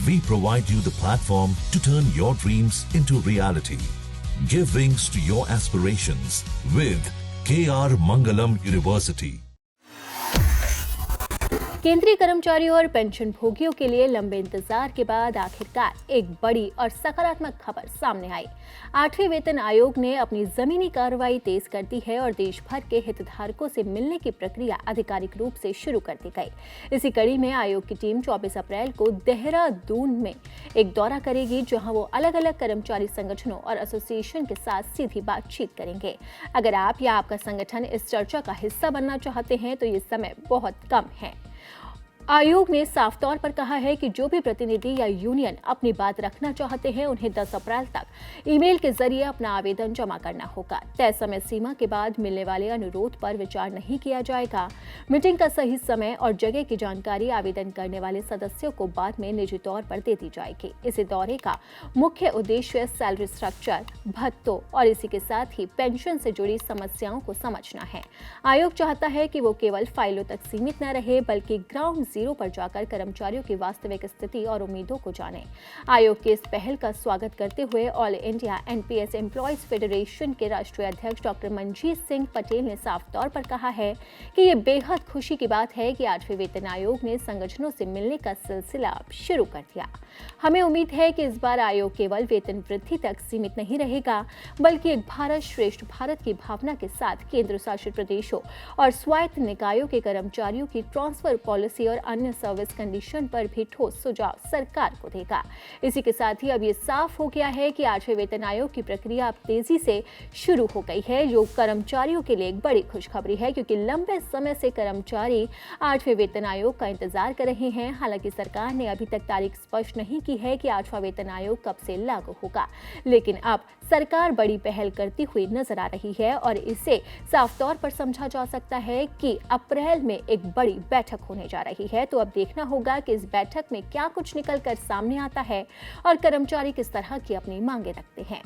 We provide you the platform to turn your dreams into reality. Give wings to your aspirations with KR Mangalam University. केंद्रीय कर्मचारियों और pension भोगियों के लिए लंबे इंतजार के बाद आखिरकार एक बड़ी और सकारात्मक खबर सामने आई। 8वें वेतन आयोग ने अपनी जमीनी कार्रवाई तेज कर दी है और देश भर के हितधारकों से मिलने की प्रक्रिया आधिकारिक रूप से शुरू कर दी गई। इसी कड़ी में आयोग की टीम 24 अप्रैल को देहरादून में एक दौरा करेगी, जहां वो अलग अलग कर्मचारी संगठनों और एसोसिएशन के साथ सीधी बातचीत करेंगे। अगर आप या आपका संगठन इस चर्चा का हिस्सा बनना चाहते हैं तो ये समय बहुत कम है। आयोग ने साफ तौर पर कहा है कि जो भी प्रतिनिधि या यूनियन अपनी बात रखना चाहते हैं उन्हें 10 अप्रैल तक ईमेल के जरिए अपना आवेदन जमा करना होगा। तय समय सीमा के बाद मिलने वाले अनुरोध पर विचार नहीं किया जाएगा। मीटिंग का सही समय और जगह की जानकारी आवेदन करने वाले सदस्यों को बाद में निजी तौर पर दे दी जाएगी। इस दौरे का मुख्य उद्देश्य सैलरी स्ट्रक्चर, भत्तों और इसी के साथ ही पेंशन से जुड़ी समस्याओं को समझना है। आयोग चाहता है कि वो केवल फाइलों तक सीमित न रहे, बल्कि ग्राउंड जीरो पर जाकर कर्मचारियों की वास्तविक स्थिति और उम्मीदों को जाने। आयोग के इस पहल का स्वागत करते हुए all India NPS employees federation के राष्ट्रीय अध्यक्ष डॉक्टर मनजीत सिंह पटेल ने साफ तौर पर कहा है कि ये बेहद खुशी की बात है कि 8वें वेतन आयोग ने संगठनों से मिलने का सिलसिला शुरू कर दिया। हमें उम्मीद है कि इस बार आयोग केवल वेतन वृद्धि तक सीमित नहीं रहेगा, बल्कि एक भारत श्रेष्ठ भारत की भावना के साथ केंद्र शासित प्रदेशों और स्वायत्त निकायों के कर्मचारियों की ट्रांसफर पॉलिसी और अन्य सर्विस कंडीशन पर भी ठोस सुझाव सरकार को देगा। इसी के साथ ही अब ये साफ हो गया है कि 8वें वेतन आयोग की प्रक्रिया अब तेजी से शुरू हो गई है, जो कर्मचारियों के लिए एक बड़ी खुशखबरी है, क्योंकि लंबे समय से कर्मचारी 8वें वेतन आयोग का इंतजार कर रहे हैं। हालांकि सरकार ने अभी तक तारीख स्पष्ट नहीं की है कि 8वां वेतन आयोग कब से लागू होगा, लेकिन अब सरकार बड़ी पहल करती हुई नजर आ रही है और इसे साफ तौर पर समझा जा सकता है कि अप्रैल में एक बड़ी बैठक होने जा रही है। तो अब देखना होगा कि इस बैठक में क्या कुछ निकलकर सामने आता है और कर्मचारी किस तरह की अपनी मांगे रखते हैं।